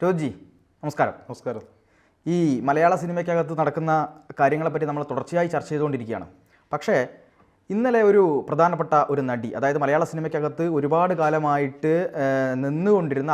രോജി, നമസ്കാരം. നമസ്കാരം. ഈ മലയാള സിനിമയ്ക്കകത്ത് നടക്കുന്ന കാര്യങ്ങളെപ്പറ്റി നമ്മൾ തുടർച്ചയായി ചർച്ച ചെയ്തുകൊണ്ടിരിക്കുകയാണ്. പക്ഷേ ഇന്നലെ ഒരു പ്രധാനപ്പെട്ട ഒരു നടി, അതായത് മലയാള സിനിമയ്ക്കകത്ത് ഒരുപാട് കാലമായിട്ട്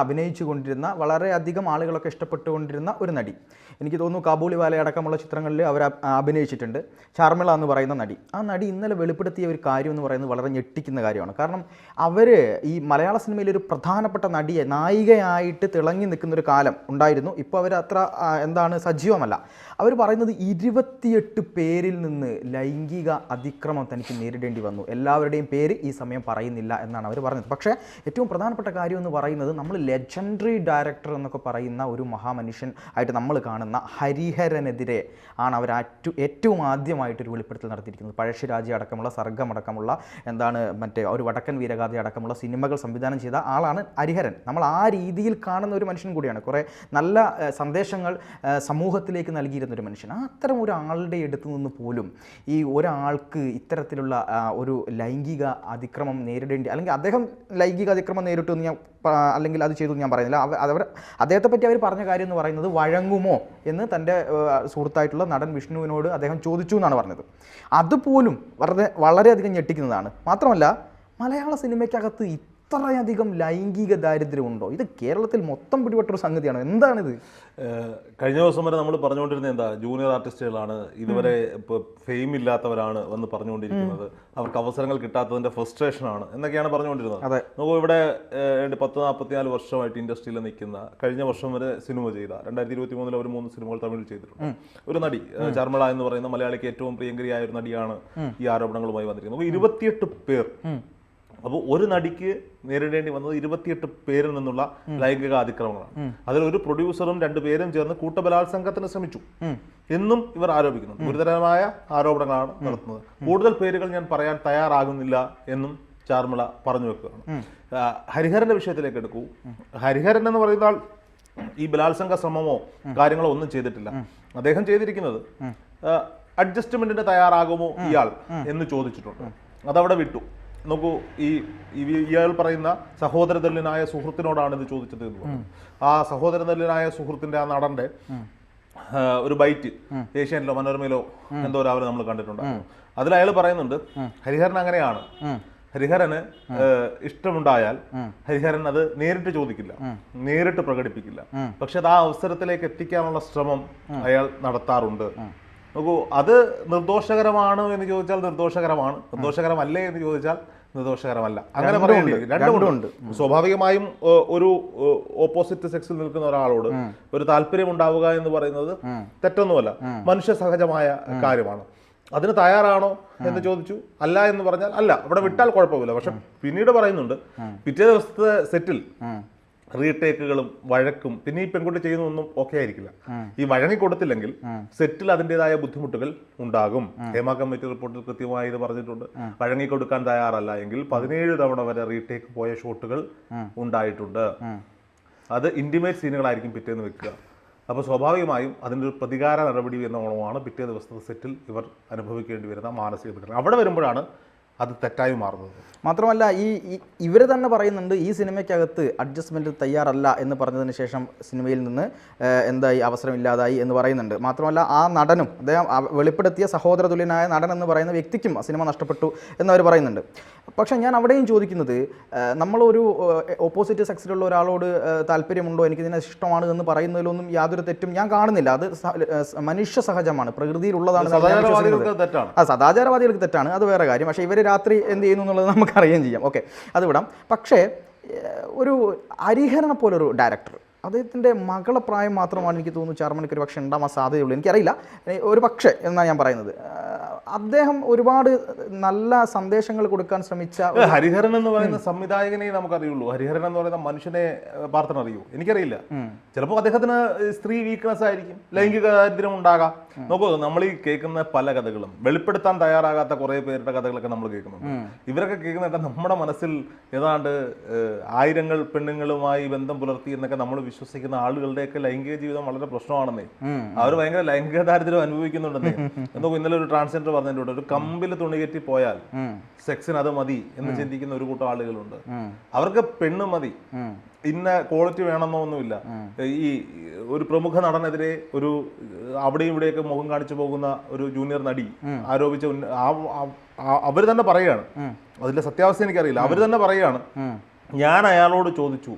അഭിനയിച്ചു കൊണ്ടിരുന്ന വളരെയധികം ആളുകളൊക്കെ ഇഷ്ടപ്പെട്ടുകൊണ്ടിരുന്ന ഒരു നടി, എനിക്ക് തോന്നുന്നു കാബൂളിവാല അടക്കമുള്ള ചിത്രങ്ങളിൽ അവർ അഭിനയിച്ചിട്ടുണ്ട്, ഷർമിള എന്ന് പറയുന്ന നടി. ആ നടി ഇന്നലെ വെളിപ്പെടുത്തിയ ഒരു കാര്യം എന്ന് പറയുന്നത് വളരെ ഞെട്ടിക്കുന്ന കാര്യമാണ്. കാരണം അവർ ഈ മലയാള സിനിമയിൽ ഒരു പ്രധാനപ്പെട്ട നടിയെ നായികയായിട്ട് തിളങ്ങി നിൽക്കുന്നൊരു കാലം ഉണ്ടായിരുന്നു. ഇപ്പോൾ അവർ അത്ര സജീവമല്ല. അവർ പറയുന്നത് 28 പേരിൽ നിന്ന് ലൈംഗിക അതിക്രമം തനിക്ക് നേരിടേണ്ടി വന്നു. എല്ലാവരുടെയും പേര് ഈ സമയം പറയുന്നില്ല എന്നാണ് അവർ പറഞ്ഞത്. പക്ഷേ ഏറ്റവും പ്രധാനപ്പെട്ട കാര്യം എന്ന് പറയുന്നത്, നമ്മൾ ലെജൻഡറി ഡയറക്ടർ എന്നൊക്കെ പറയുന്ന ഒരു മഹാമനുഷ്യൻ ആയിട്ട് നമ്മൾ കാണുന്ന ഹരിഹരനെതിരെ ആണ് അവർ ഏറ്റവും ആദ്യമായിട്ടൊരു വെളിപ്പെടുത്തൽ നടത്തിയിരിക്കുന്നത്. പഴശ്ശിരാജ അടക്കമുള്ള, സർഗമടക്കമുള്ള, ഒരു വടക്കൻ വീരഗാഥ അടക്കമുള്ള സിനിമകൾ സംവിധാനം ചെയ്ത ആളാണ് ഹരിഹരൻ. നമ്മൾ ആ രീതിയിൽ കാണുന്ന ഒരു മനുഷ്യൻ കൂടിയാണ്. കുറേ നല്ല സന്ദേശങ്ങൾ സമൂഹത്തിലേക്ക് നൽകിയിരുന്നൊരു മനുഷ്യൻ. അത്തരം ഒരാളുടെ അടുത്ത് നിന്ന് പോലും ഈ ഒരാൾക്ക് ഇത്തരത്തിലുള്ള ഒരു ലൈംഗിക അതിക്രമം നേരിടേണ്ടി, അല്ലെങ്കിൽ അദ്ദേഹം ലൈംഗിക അതിക്രമം നേരിട്ടു എന്ന് അല്ലെങ്കിൽ അത് ചെയ്തു ഞാൻ പറയുന്നില്ല. അദ്ദേഹത്തെ പറ്റി അവർ പറഞ്ഞ കാര്യം എന്ന് പറയുന്നത്, വഴങ്ങുമോ എന്ന് തൻ്റെ സുഹൃത്തായിട്ടുള്ള നടൻ വിഷ്ണുവിനോട് അദ്ദേഹം ചോദിച്ചു എന്നാണ് പറഞ്ഞത്. അതുപോലും വളരെയധികം ഞെട്ടിക്കുന്നതാണ്. മാത്രമല്ല, മലയാള സിനിമയ്ക്കകത്ത് ഇത്രയധികം ലൈംഗിക ദാരിദ്ര്യമുണ്ടോ? ഇത് കേരളത്തിൽ മൊത്തം പിടിപെട്ടൊരു സംഗതിയാണ്. എന്താണിത്? കഴിഞ്ഞ ദിവസം വരെ നമ്മൾ പറഞ്ഞുകൊണ്ടിരുന്നത് എന്താ, ജൂനിയർ ആർട്ടിസ്റ്റുകളാണ്, ഇതുവരെ ഇപ്പോൾ ഫെയിം ഇല്ലാത്തവരാണ് എന്ന് പറഞ്ഞുകൊണ്ടിരിക്കുന്നത്, അവർക്ക് അവസരങ്ങൾ കിട്ടാത്തതിൻ്റെ ഫ്രസ്ട്രേഷനാണ് എന്നൊക്കെയാണ് പറഞ്ഞുകൊണ്ടിരുന്നത്. നമുക്ക് ഇവിടെ 10-44 വർഷമായിട്ട് ഇൻഡസ്ട്രിയിൽ നിൽക്കുന്ന, കഴിഞ്ഞ വർഷം വരെ സിനിമ ചെയ്ത, 2023 അവർ 3 സിനിമകൾ തമിഴിൽ ചെയ്തിട്ടുണ്ട് ഒരു നടി, ഷർമിള എന്ന് പറയുന്ന മലയാളിക്ക് ഏറ്റവും പ്രിയങ്കരിയായ ഒരു നടിയാണ് ഈ ആരോപണങ്ങളുമായി വന്നിരിക്കുന്നത്. 28 പേർ. അപ്പോൾ ഒരു നടിക്ക് നേരിടേണ്ടി വന്നത് 28 പേരിൽ നിന്നുള്ള ലൈംഗിക അതിക്രമങ്ങളാണ്. അതിലൊരു പ്രൊഡ്യൂസറും 2 പേരും ചേർന്ന് കൂട്ടബലാത്സംഗത്തിന് ശ്രമിച്ചു എന്നും ഇവർ ആരോപിക്കുന്നു. ഗുരുതരമായ ആരോപണങ്ങളാണ് നടത്തുന്നത്. കൂടുതൽ പേരുകൾ ഞാൻ പറയാൻ തയ്യാറാകുന്നില്ല എന്നും ഷർമിള പറഞ്ഞു വെക്കുകയാണ്. ഹരിഹരന്റെ വിഷയത്തിലേക്ക് എടുക്കൂ. ഹരിഹരൻ എന്ന് പറയുന്ന ഈ ബലാത്സംഗ ശ്രമമോ കാര്യങ്ങളോ ഒന്നും ചെയ്തിട്ടില്ല. അദ്ദേഹം ചെയ്തിരിക്കുന്നത്, അഡ്ജസ്റ്റ്മെന്റിന് തയ്യാറാകുമോ ഇയാൾ എന്ന് ചോദിച്ചിട്ടുണ്ട്. അതവിടെ വിട്ടു. നോക്കൂ, ഇയാൾ പറയുന്ന സഹോദരതുല്യനായ സുഹൃത്തിനോടാണ് ഇത് ചോദിച്ചത് എന്ന് പറഞ്ഞു. ആ സഹോദരതുല്യനായ സുഹൃത്തിന്റെ, ആ നടന്റെ ഒരു ബൈറ്റ് ഏഷ്യാനിലോ മനോരമയിലോ എന്തോ രാവിലെ നമ്മൾ കണ്ടിട്ടുണ്ടായിരുന്നു. അതിൽ അയാൾ പറയുന്നുണ്ട്, ഹരിഹരൻ അങ്ങനെയാണ്, ഹരിഹരന് ഇഷ്ടമുണ്ടായാൽ ഹരിഹരൻ അത് നേരിട്ട് ചോദിക്കില്ല, നേരിട്ട് പ്രകടിപ്പിക്കില്ല, പക്ഷെ അത് ആ അവസരത്തിലേക്ക് എത്തിക്കാനുള്ള ശ്രമം അയാൾ നടത്താറുണ്ട്. നോക്കൂ, അത് നിർദോഷകരമാണ് എന്ന് ചോദിച്ചാൽ നിർദോഷകരമാണ്, നിർദോഷകരമല്ലേ എന്ന് ചോദിച്ചാൽ നിർദോഷകരമല്ല. അങ്ങനെ പറയേണ്ടി രണ്ടുമുണ്ട്. സ്വാഭാവികമായും ഒരു ഓപ്പോസിറ്റ് സെക്സിൽ നിൽക്കുന്ന ഒരാളോട് ഒരു താല്പര്യം ഉണ്ടാവുക എന്ന് പറയുന്നത് തെറ്റൊന്നുമല്ല, മനുഷ്യ സഹജമായ കാര്യമാണ്. അതിന് തയ്യാറാണോ എന്ന് ചോദിച്ചു. അല്ല എന്ന് പറഞ്ഞാൽ അല്ല, അവിടെ വിട്ടാൽ കുഴപ്പമില്ല. പക്ഷെ പിന്നീട് പറയുന്നുണ്ട്, പിറ്റേ ദിവസത്തെ സെറ്റിൽ റീടേക്കുകളും വഴക്കും, പിന്നെ ഈ പെൺകുട്ടി ചെയ്യുന്നതൊന്നും ഓക്കെ ആയിരിക്കില്ല. ഈ വഴങ്ങി കൊടുത്തില്ലെങ്കിൽ സെറ്റിൽ അതിൻ്റെതായ ബുദ്ധിമുട്ടുകൾ ഉണ്ടാകും. ഹേമ കമ്മിറ്റി റിപ്പോർട്ടിൽ കൃത്യമായി ഇത് പറഞ്ഞിട്ടുണ്ട്. വഴങ്ങി കൊടുക്കാൻ തയ്യാറല്ല എങ്കിൽ 17 തവണ വരെ റീടേക്ക് പോയ ഷോട്ടുകൾ ഉണ്ടായിട്ടുണ്ട്. അത് ഇന്റിമേറ്റ് സീനുകളായിരിക്കും പിറ്റേന്ന് വെക്കുക. അപ്പോൾ സ്വാഭാവികമായും അതിൻ്റെ ഒരു പ്രതികാര നടപടി എന്നോണമാണ് പിറ്റേ ദിവസത്തെ സെറ്റിൽ ഇവർ അനുഭവിക്കേണ്ടി വരുന്ന മാനസിക പീഡനം. അവിടെ വരുമ്പോഴാണ് അത് തെറ്റായി മാറുന്നത്. മാത്രമല്ല, ഇവർ തന്നെ പറയുന്നുണ്ട്, ഈ സിനിമയ്ക്കകത്ത് അഡ്ജസ്റ്റ്മെൻറ്റ് തയ്യാറല്ല എന്ന് പറഞ്ഞതിന് ശേഷം സിനിമയിൽ നിന്ന് അവസരമില്ലാതായി എന്ന് പറയുന്നുണ്ട്. മാത്രമല്ല, ആ നടനും, അദ്ദേഹം വെളിപ്പെടുത്തിയ സഹോദരതുല്യനായ നടൻ എന്ന് പറയുന്ന വ്യക്തിക്കും സിനിമ നഷ്ടപ്പെട്ടു എന്നവർ പറയുന്നുണ്ട്. പക്ഷേ ഞാൻ അവിടെയും ചോദിക്കുന്നത്, നമ്മളൊരു ഓപ്പോസിറ്റ് സെക്സിലുള്ള ഒരാളോട് താല്പര്യമുണ്ടോ, എനിക്കിതിനെ ഇഷ്ടമാണ് എന്ന് പറയുന്നതിലൊന്നും യാതൊരു തെറ്റും ഞാൻ കാണുന്നില്ല. അത് മനുഷ്യ സഹജമാണ്, പ്രകൃതിയിലുള്ളതാണ്. സദാചാരവാദികൾക്ക് തെറ്റാണ്, അത് വേറെ കാര്യം. പക്ഷേ ഇവർ രാത്രി എന്ത് ചെയ്യുന്നു എന്നുള്ളത് നമുക്കറിയുകയും ചെയ്യാം. ഓക്കെ, അത് വിടാം. പക്ഷേ ഒരു ഹരിഹരനെ പോലൊരു ഡയറക്ടർ, അദ്ദേഹത്തിൻ്റെ മകളെ പ്രായം മാത്രമാണ് എനിക്ക് തോന്നുന്നു ഷർമിളയ്ക്ക് ഒരു പക്ഷേ ഉണ്ടാവാൻ സാധ്യതയുള്ളൂ. എനിക്കറിയില്ല, ഒരു പക്ഷേ എന്നാണ് ഞാൻ പറയുന്നത്. അദ്ദേഹം ഒരുപാട് നല്ല സന്ദേശങ്ങൾ കൊടുക്കാൻ ശ്രമിച്ച ഹരിഹരൻ എന്ന് പറയുന്ന സംവിധായകനെ നമുക്കറിയുള്ളൂ. ഹരിഹരൻ എന്ന് പറയുന്ന മനുഷ്യനെ പാർത്തന അറിയൂ, എനിക്കറിയില്ല. ചിലപ്പോൾ അദ്ദേഹത്തിന് സ്ത്രീ വീക്ക്നെസ് ആയിരിക്കും, ലൈംഗിക ദാരിദ്ര്യം ഉണ്ടാകാം. നോക്കൂ, നമ്മൾ ഈ കേൾക്കുന്ന പല കഥകളും വെളിപ്പെടുത്താൻ തയ്യാറാകാത്ത കുറേ പേരുടെ കഥകളൊക്കെ നമ്മൾ കേൾക്കുന്നുണ്ട്. ഇവരൊക്കെ കേൾക്കുന്നുണ്ട് നമ്മുടെ മനസ്സിൽ ഏതാണ്ട് 1000 പെണ്ണുങ്ങളുമായി ബന്ധം പുലർത്തി എന്നൊക്കെ നമ്മൾ വിശ്വസിക്കുന്ന ആളുകളുടെയൊക്കെ ലൈംഗിക ജീവിതം വളരെ പ്രശ്നമാണെന്നേ. അവർ ഭയങ്കര ലൈംഗിക ദാരിദ്ര്യം അനുഭവിക്കുന്നുണ്ടെന്നേ. നോക്കൂ, ഇന്നലെ ഒരു ട്രാൻസ്ജെൻഡർ പറഞ്ഞതിൻ്റെ കൂടെ ഒരു കമ്പിൽ തുണികെറ്റി പോയാൽ സെക്സിന് അത് മതി എന്ന് ചിന്തിക്കുന്ന ഒരു കൂട്ടം ആളുകളുണ്ട്. അവർക്ക് പെണ്ണ് മതി, ഇന്ന ക്വാളിറ്റി വേണമെന്നൊന്നുമില്ല. ഈ ഒരു പ്രമുഖ നടനെതിരെ ഒരു അവിടെയും ഇവിടെയൊക്കെ മുഖം കാണിച്ചു പോകുന്ന ഒരു ജൂനിയർ നടി ആരോപിച്ച അവർ തന്നെ പറയുകയാണ്, അതിന്റെ സത്യാവസ്ഥ എനിക്കറിയില്ല, അവർ തന്നെ പറയുകയാണ്, ഞാൻ അയാളോട് ചോദിച്ചു,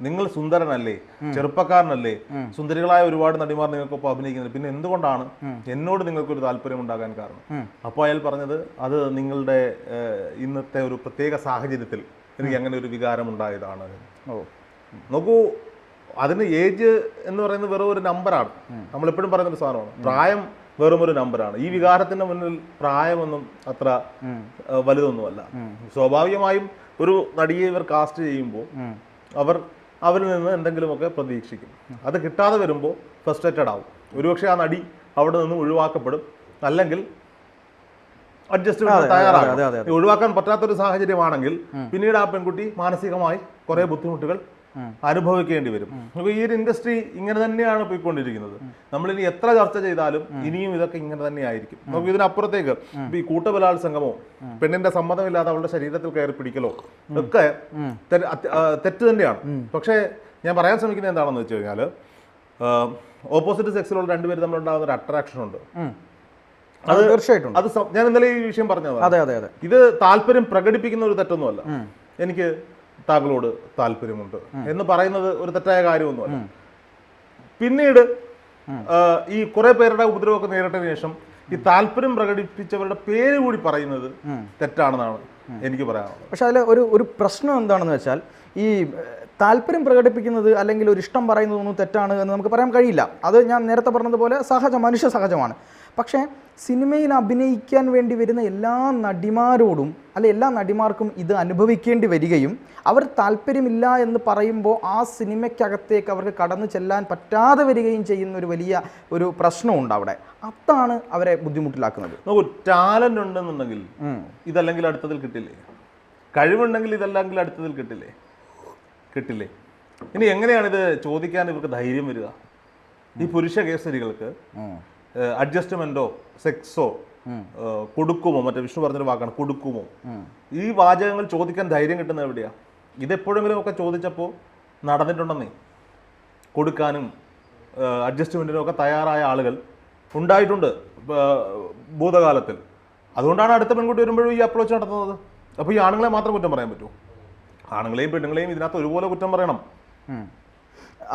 നിങ്ങൾ സുന്ദരനല്ലേ, ചെറുപ്പക്കാരനല്ലേ, സുന്ദരികളായ ഒരുപാട് നടിമാർ നിങ്ങൾക്കൊപ്പം അഭിനയിക്കുന്നത്, പിന്നെ എന്തുകൊണ്ടാണ് എന്നോട് നിങ്ങൾക്കൊരു താല്പര്യം ഉണ്ടാകാൻ കാരണം? അപ്പോൾ അയാൾ പറഞ്ഞത്, അത് നിങ്ങളുടെ ഇന്നത്തെ ഒരു പ്രത്യേക സാഹചര്യത്തിൽ എനിക്ക് അങ്ങനെ ഒരു വികാരം ഉണ്ടായതാണ്. നോക്കൂ, അതിന് ഏജ് എന്ന് പറയുന്നത് വെറും ഒരു നമ്പറാണ്. നമ്മളെപ്പോഴും പറയുന്നൊരു സാധനമാണ്, പ്രായം വെറും ഒരു നമ്പറാണ്. ഈ വികാരത്തിന്റെ മുന്നിൽ പ്രായമൊന്നും അത്ര വലുതൊന്നുമല്ല. സ്വാഭാവികമായും ഒരു നടിയെ ഇവർ കാസ്റ്റ് ചെയ്യുമ്പോൾ അവരിൽ നിന്ന് എന്തെങ്കിലുമൊക്കെ പ്രതീക്ഷിക്കും. അത് കിട്ടാതെ വരുമ്പോൾ ഫ്രസ്ട്രേറ്റഡ് ആവും. ഒരുപക്ഷെ ആ നടി അവിടെ നിന്ന് ഒഴിവാക്കപ്പെടും, അല്ലെങ്കിൽ അഡ്ജസ്റ്റ്മെന്റ് തയ്യാറാകും. ഒഴിവാക്കാൻ പറ്റാത്തൊരു സാഹചര്യമാണെങ്കിൽ പിന്നീട് ആ പെൺകുട്ടി മാനസികമായി കുറെ ബുദ്ധിമുട്ടുകൾ അനുഭവിക്കേണ്ടി വരും. അപ്പോൾ ഈ ഒരു ഇൻഡസ്ട്രി ഇങ്ങനെ തന്നെയാണ് പോയിക്കൊണ്ടിരിക്കുന്നത്. നമ്മളിനി എത്ര ചർച്ച ചെയ്താലും ഇനിയും ഇതൊക്കെ ഇങ്ങനെ തന്നെ ആയിരിക്കും. നമുക്ക് ഇതിനപ്പുറത്തേക്ക് ഈ കൂട്ടബലാത്സംഗമോ പെണ്ണിന്റെ സമ്മതമില്ലാതെ അവളുടെ ശരീരത്തിൽ കയറി പിടിക്കലോ ഒക്കെ തെറ്റ് തന്നെയാണ്. പക്ഷേ ഞാൻ പറയാൻ ശ്രമിക്കുന്നത് എന്താണെന്ന് വെച്ച് കഴിഞ്ഞാൽ, ഓപ്പോസിറ്റ് സെക്സിലുള്ള രണ്ടുപേരും തമ്മിലുണ്ടാകുന്ന ഒരു അട്രാക്ഷൻ ഉണ്ട്. അത് തീർച്ചയായിട്ടും, അത് ഞാൻ ഇന്നലെ ഈ വിഷയം പറഞ്ഞതാണ്. ഇത് താല്പര്യം പ്രകടിപ്പിക്കുന്ന ഒരു തെറ്റൊന്നുമല്ല. എനിക്ക് താങ്കളോട് താല്പര്യമുണ്ട് എന്ന് പറയുന്നത് ഒരു തെറ്റായ കാര്യമൊന്നുമല്ല. പിന്നീട് ഈ കുറെ പേരുടെ ഉപദ്രവമൊക്കെ നേരിട്ടതിന് ശേഷം ഈ താല്പര്യം പ്രകടിപ്പിച്ചവരുടെ പേര് കൂടി പറയുന്നത് തെറ്റാണെന്നാണ് എനിക്ക് പറയാനുള്ളത്. പക്ഷെ അതിൽ ഒരു പ്രശ്നം എന്താണെന്ന് വെച്ചാൽ, ഈ താല്പര്യം പ്രകടിപ്പിക്കുന്നത് അല്ലെങ്കിൽ ഒരു ഇഷ്ടം പറയുന്നതൊന്നും തെറ്റാണ് എന്ന് നമുക്ക് പറയാൻ കഴിയില്ല. അത് ഞാൻ നേരത്തെ പറഞ്ഞതുപോലെ മനുഷ്യ സഹജമാണ്. പക്ഷേ സിനിമയിൽ അഭിനയിക്കാൻ വേണ്ടി വരുന്ന എല്ലാ നടിമാരോടും എല്ലാ നടിമാർക്കും ഇത് അനുഭവിക്കേണ്ടി വരികയും അവർ താല്പര്യമില്ല എന്ന് പറയുമ്പോൾ ആ സിനിമയ്ക്കകത്തേക്ക് അവർക്ക് കടന്നു ചെല്ലാൻ പറ്റാതെ വരികയും ചെയ്യുന്ന ഒരു വലിയ ഒരു പ്രശ്നമുണ്ട് അവിടെ. അതാണ് അവരെ ബുദ്ധിമുട്ടിലാക്കുന്നത്. നോക്കൂ, ടാലന്റ് ഉണ്ടെന്നുണ്ടെങ്കിൽ ഇതല്ലെങ്കിൽ അടുത്തതിൽ കിട്ടില്ലേ? കഴിവുണ്ടെങ്കിൽ ഇതല്ലെങ്കിൽ അടുത്തതിൽ കിട്ടില്ലേ? ഇനി എങ്ങനെയാണ് ഇത് ചോദിക്കാൻ ഇവർക്ക് ധൈര്യം വരിക? ഈ പുരുഷ കേസരികൾക്ക് അഡ്ജസ്റ്റ്മെന്റോ സെക്സോ കൊടുക്കുമോ, മറ്റേ വിഷ്ണു പറഞ്ഞൊരു വാക്കാണ് കൊടുക്കുമോ, ഈ വാചകങ്ങൾ ചോദിക്കാൻ ധൈര്യം കിട്ടുന്നത് എവിടെയാ? ഇതെപ്പോഴെങ്കിലും ഒക്കെ ചോദിച്ചപ്പോൾ നടന്നിട്ടുണ്ടെന്നേ. കൊടുക്കാനും അഡ്ജസ്റ്റ്മെന്റിനും ഒക്കെ തയ്യാറായ ആളുകൾ ഉണ്ടായിട്ടുണ്ട് ഭൂതകാലത്തിൽ. അതുകൊണ്ടാണ് അടുത്ത പെൺകുട്ടി വരുമ്പോഴും ഈ അപ്രോച്ച് നടത്തുന്നത്. അപ്പോൾ ഈ ആണുങ്ങളെ മാത്രം കുറ്റം പറയാൻ പറ്റുമോ? ആണുങ്ങളെയും പെണ്ണുങ്ങളെയും ഇതിനകത്ത് ഒരുപോലെ കുറ്റം പറയണം.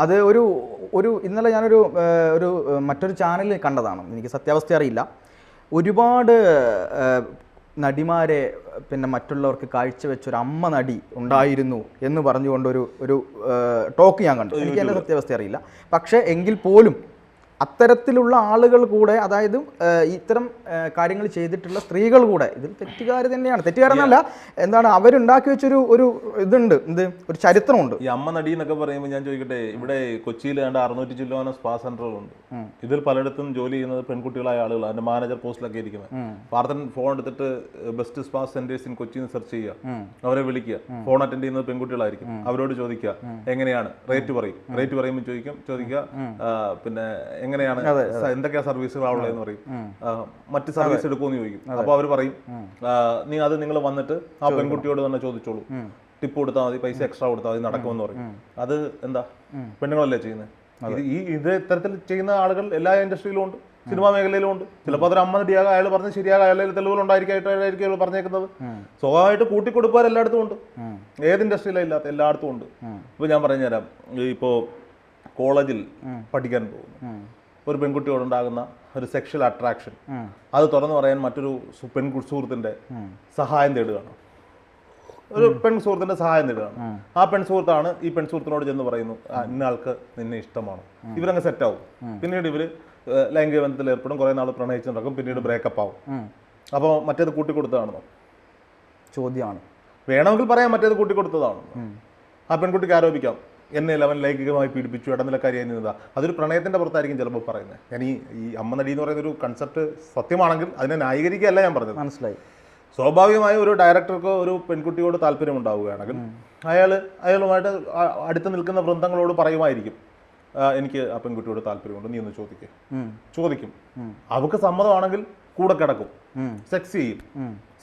അത് ഇന്നലെ ഞാനൊരു മറ്റൊരു ചാനലിൽ കണ്ടതാണ്, എനിക്ക് സത്യാവസ്ഥ അറിയില്ല. ഒരുപാട് നടിമാരെ പിന്നെ മറ്റുള്ളവർക്ക് കാഴ്ചവെച്ചൊരു അമ്മ നടി ഉണ്ടായിരുന്നു എന്ന് പറഞ്ഞുകൊണ്ടൊരു ടോക്ക് ഞാൻ കണ്ടു. എനിക്ക് അതിൻ്റെ സത്യാവസ്ഥ അറിയില്ല. പക്ഷേ എങ്കിൽ പോലും അത്തരത്തിലുള്ള ആളുകൾ കൂടെ, അതായത് ഇത്തരം കാര്യങ്ങൾ ചെയ്തിട്ടുള്ള സ്ത്രീകൾ കൂടെ ഇതിൽ തെറ്റുകാർ തന്നെയാണ്. തെറ്റുകാരെന്നല്ല, എന്താണ് അവരുണ്ടാക്കി വെച്ചൊരു ഇതുണ്ട്, ഒരു ചരിത്രമുണ്ട്. ഈ അമ്മ നടി എന്നൊക്കെ പറയുമ്പോൾ ഞാൻ ചോദിക്കട്ടെ, ഇവിടെ കൊച്ചിയിൽ 600 ചില്ലോനം സ്പാ സെന്ററുകളുണ്ട്. ഇതിൽ പലയിടത്തും ജോലി ചെയ്യുന്നത് പെൺകുട്ടികളായ ആളുകൾ, അതിന്റെ മാനേജർ പോസ്റ്റിലൊക്കെ ഇരിക്കുന്നത്. പാർത്തൻ ഫോൺ എടുത്തിട്ട് best spa centres in Kochi എന്ന് സെർച്ച് ചെയ്യുക, അവരെ വിളിക്കുക. ഫോൺ അറ്റൻഡ് ചെയ്യുന്നത് പെൺകുട്ടികളായിരിക്കും. അവരോട് ചോദിക്കുക എങ്ങനെയാണ്, റേറ്റ് പറയുമ്പോൾ ചോദിക്കുക പിന്നെ എങ്ങനെയാണ്, എന്തൊക്കെയാ സർവീസുകളാണുള്ളതെന്ന് പറയും. മറ്റ് സർവീസ് എടുക്കുമെന്ന് ചോദിക്കും. അപ്പോൾ അവർ പറയും, നിങ്ങൾ വന്നിട്ട് ആ പെൺകുട്ടിയോട് തന്നെ ചോദിച്ചോളൂ, ടിപ്പ് കൊടുത്താൽ മതി, പൈസ എക്സ്ട്രാ കൊടുത്താൽ മതി, നടക്കുമെന്ന് പറയും. അത് എന്താ, പെണ്ണുങ്ങളല്ലേ ചെയ്യുന്നത്? ഇത് ഇത്തരത്തിൽ ചെയ്യുന്ന ആളുകൾ എല്ലാ ഇൻഡസ്ട്രിയിലും ഉണ്ട്, സിനിമാ മേഖലയിലും ഉണ്ട്. ചിലപ്പോൾ അതൊരു അമ്മ നടിയാകാം, അയാൾ പറഞ്ഞ് ശരിയാകാം, അയാൾ തെളിവുകൾ ഉണ്ടായിരിക്കും അയാൾ പറഞ്ഞേക്കുന്നത്. സ്വഭാവമായിട്ട് കൂട്ടിക്കൊടുപ്പാർ എല്ലായിടത്തും ഉണ്ട്, ഏത് ഇൻഡസ്ട്രിയിലും ഇല്ലാത്ത എല്ലായിടത്തും ഉണ്ട്. ഇപ്പോൾ ഞാൻ പറഞ്ഞുതരാം, ഇപ്പോൾ കോളേജിൽ പഠിക്കാൻ പോകുന്നു ഒരു പെൺകുട്ടിയോടുണ്ടാകുന്ന ഒരു സെക്ഷൽ അട്രാക്ഷൻ, അത് തുറന്നു പറയാൻ മറ്റൊരു സുഹൃത്തിന്റെ സഹായം തേടുകയാണ്. ഒരു പെൺസുഹൃത്തിന്റെ സഹായം തേടുകയാണ്. ആ പെൺസുഹൃത്താണ് ഈ പെൺസുഹൃത്തിനോട് ചെന്ന് പറയുന്നു, ഇന്ന ആൾക്ക് നിന്നെ ഇഷ്ടമാണ്. ഇവരങ്ങ് സെറ്റാവും. പിന്നീട് ഇവര് ലൈംഗിക ബന്ധത്തിൽ ഏർപ്പെടും, കുറെ നാൾ പ്രണയിച്ച് നടക്കും, പിന്നീട് ബ്രേക്കപ്പ് ആവും. അപ്പോൾ മറ്റേത് കൂട്ടിക്കൊടുത്തതാണെന്നോ? ചോദ്യമാണ്. വേണമെങ്കിൽ പറയാം മറ്റേത് കൂട്ടിക്കൊടുത്തതാണെന്നോ. ആ പെൺകുട്ടിക്ക് ആരോപിക്കാം, എന്നെ അവൻ ലൈംഗികമായി പീഡിപ്പിച്ചു, ഇടനിലക്കാരിയായി നിന്നതാ. അതൊരു പ്രണയത്തിന്റെ പുറത്തായിരിക്കും ചിലപ്പോൾ പറയുന്നത്. ഞാൻ ഈ അമ്മ നടി എന്ന് പറയുന്ന ഒരു കൺസെപ്റ്റ് സത്യമാണെങ്കിൽ അതിനെ ന്യായീകരിക്കുകയല്ല ഞാൻ പറഞ്ഞത്. മനസ്സിലായി. സ്വാഭാവികമായ ഒരു ഡയറക്ടർക്ക് ഒരു പെൺകുട്ടിയോട് താല്പര്യം ഉണ്ടാവുകയാണെങ്കിൽ അയാളുമായിട്ട് അടുത്ത് നിൽക്കുന്ന വൃന്ദങ്ങളോട് പറയുമായിരിക്കും, എനിക്ക് ആ പെൺകുട്ടിയോട് താല്പര്യമുണ്ട്, നീ ഒന്ന് ചോദിക്കും. അവർക്ക് സമ്മതമാണെങ്കിൽ കൂടെ കിടക്കും, സെക്സ് ചെയ്യും,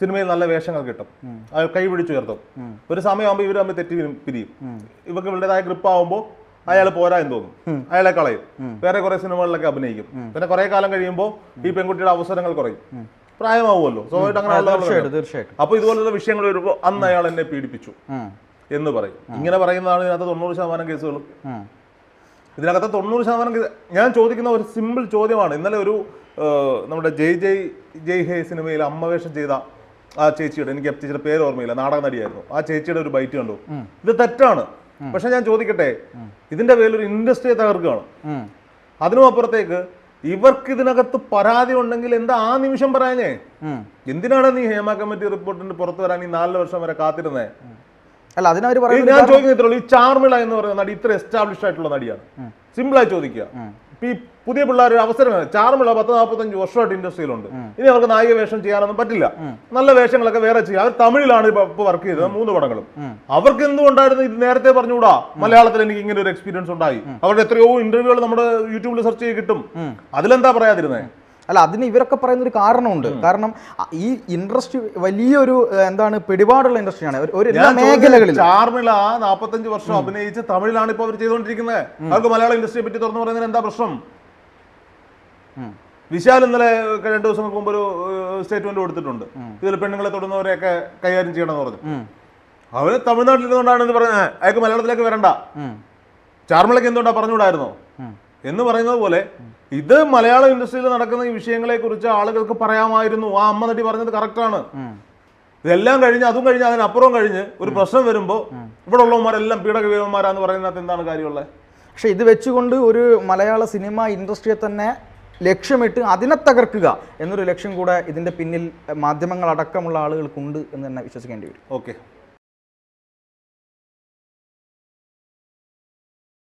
സിനിമയിൽ നല്ല വേഷങ്ങൾ കിട്ടും, അയാൾ കൈ പിടിച്ചുയർത്തും. ഒരു സമയമാകുമ്പോൾ ഇവർ തമ്മിൽ തെറ്റി പിരിയും. ഇവർക്ക് ഇവരുടേതായ ഗ്രിപ്പ് ആവുമ്പോൾ അയാൾ പോരാ എന്ന് തോന്നും, അയാളെ കളയും, വേറെ കുറെ സിനിമകളിലൊക്കെ അഭിനയിക്കും. പിന്നെ കുറെ കാലം കഴിയുമ്പോൾ ഈ പെൺകുട്ടിയുടെ അവസരങ്ങൾ കുറയും, പ്രായമാവുമല്ലോ, സ്വാഭാവികമായിട്ട് അങ്ങനെ. തീർച്ചയായിട്ടും. അപ്പൊ ഇതുപോലുള്ള വിഷയങ്ങൾ വരുമ്പോൾ അന്ന് അയാൾ എന്നെ പീഡിപ്പിച്ചു എന്ന് പറയും. ഇങ്ങനെ പറയുന്നതാണ് ഇതിനകത്ത് 90% കേസുകളും. ഇതിനകത്ത് 90% കേസ്. ഞാൻ ചോദിക്കുന്ന ഒരു സിമ്പിൾ ചോദ്യമാണ്. ഇന്നലെ ഒരു നമ്മുടെ ജയ് ഹേ സിനിമയിൽ അമ്മവേഷം ചെയ്ത ആ ചേച്ചിയുടെ, എനിക്ക് ചേച്ചിയുടെ പേര് ഓർമ്മയില്ല, നാടക നടിയായിരുന്നു, ആ ചേച്ചിയുടെ ഒരു ബൈറ്റ് കണ്ടു. ഇത് തെറ്റാണ്. പക്ഷെ ഞാൻ ചോദിക്കട്ടെ, ഇതിന്റെ പേരിൽ ഒരു ഇൻഡസ്ട്രിയെ തകർക്കുകയാണ്. അതിനും അപ്പുറത്തേക്ക് ഇവർക്ക് ഇതിനകത്ത് പരാതി ഉണ്ടെങ്കിൽ എന്താ ആ നിമിഷം പറയാഞ്ഞേ? എന്തിനാണ് നീ ഹേമ കമ്മിറ്റി റിപ്പോർട്ടിന് പുറത്തു വരാൻ ഈ 4 വർഷം വരെ കാത്തിരുന്നേ? അല്ല, അതിനവർ ഞാൻ ചോദിക്കുന്നുള്ളൂ, ഈ ചാർമിള എന്ന് പറയുന്ന നടി ഇത്ര എസ്റ്റാബ്ലിഷ് ആയിട്ടുള്ള നടിയാണ്. സിമ്പിളായി ചോദിക്കുക, ഈ പുതിയ പിള്ളേർ അവസരം, ചാർമിള 10-45 വർഷമായിട്ട് ഇൻഡസ്ട്രിയിലുണ്ട്. ഇനി അവർക്ക് നായിക വേഷം ചെയ്യാനൊന്നും പറ്റില്ല, നല്ല വേഷങ്ങളൊക്കെ വേറെ ചെയ്യാം. അവർ തമിഴിലാണ് ഇപ്പൊ വർക്ക് ചെയ്തത് 3 പടങ്ങളും. അവർക്ക് എന്തുകൊണ്ടായിരുന്നു ഇത് നേരത്തെ പറഞ്ഞുകൂടാ? മലയാളത്തിൽ എനിക്ക് ഇങ്ങനെ ഒരു എക്സ്പീരിയൻസ് ഉണ്ടായി. അവരുടെ എത്രയോ ഇന്റർവ്യൂകൾ നമ്മുടെ യൂട്യൂബിൽ സെർച്ച് ചെയ്ത് കിട്ടും. അതിലെന്താ പറയാതിരുന്നേ? അല്ല, അതിന് ഇവരൊക്കെ പറയുന്നൊരു കാരണമുണ്ട്. കാരണം ഈ ഇൻഡസ്ട്രി വലിയൊരു എന്താണ് പിടിപാടുള്ള ഇൻഡസ്ട്രിയാണ് എല്ലാ മേഖലകളിലും. ചാർമിള 45 വർഷം അഭിനയിച്ച് തമിഴിലാണ് ഇപ്പൊ അവർ ചെയ്തുകൊണ്ടിരിക്കുന്നത്. അവർക്ക് മലയാള ഇൻഡസ്ട്രിയെ പറ്റി തുറന്നു പറയുന്നതിന് എന്താ പ്രശ്നം? വിശാൽ ഇന്നലെ 2 ദിവസങ്ങൾക്ക് മുമ്പ് ഒരു സ്റ്റേറ്റ്മെന്റ് കൊടുത്തിട്ടുണ്ട്, ഇതിൽ പെണ്ണുങ്ങളെ തൊടുന്നവരെയൊക്കെ കൈകാര്യം ചെയ്യണമെന്ന് പറഞ്ഞു. അവര് തമിഴ്നാട്ടിൽ ഇരുന്നുകൊണ്ടാണ് ഇത് പറഞ്ഞത്, അയാൾക്ക് മലയാളത്തിലേക്ക് വരണ്ട, ചാർമിളക്ക് എന്തുകൊണ്ടാ പറഞ്ഞുകൂടായിരുന്നോ എന്ന് പറയുന്നത് പോലെ ഇത് മലയാള ഇൻഡസ്ട്രിയിൽ നടക്കുന്ന ഈ വിഷയങ്ങളെ കുറിച്ച് ആളുകൾക്ക് പറയാമായിരുന്നു. ആ അമ്മ നടി പറഞ്ഞത് കറക്റ്റാണ്. ഇതെല്ലാം കഴിഞ്ഞ്, അതും കഴിഞ്ഞ്, അതിനപ്പുറം കഴിഞ്ഞ് ഒരു പ്രശ്നം വരുമ്പോൾ ഇവിടെ ഉള്ളവന്മാരെല്ലാം പീഡകവീരന്മാരാന്ന് പറയുന്നത് എന്താണ് കാര്യമുള്ളത്? പക്ഷെ ഇത് വെച്ചുകൊണ്ട് ഒരു മലയാള സിനിമ ഇൻഡസ്ട്രിയെ തന്നെ ലക്ഷ്യമിട്ട് അതിനെ തകർക്കുക എന്നൊരു ലക്ഷ്യം കൂടെ ഇതിന്റെ പിന്നിൽ മാധ്യമങ്ങളടക്കമുള്ള ആളുകൾക്കുണ്ട് എന്ന് തന്നെ വിശ്വസിക്കേണ്ടി വരും. ഓക്കെ.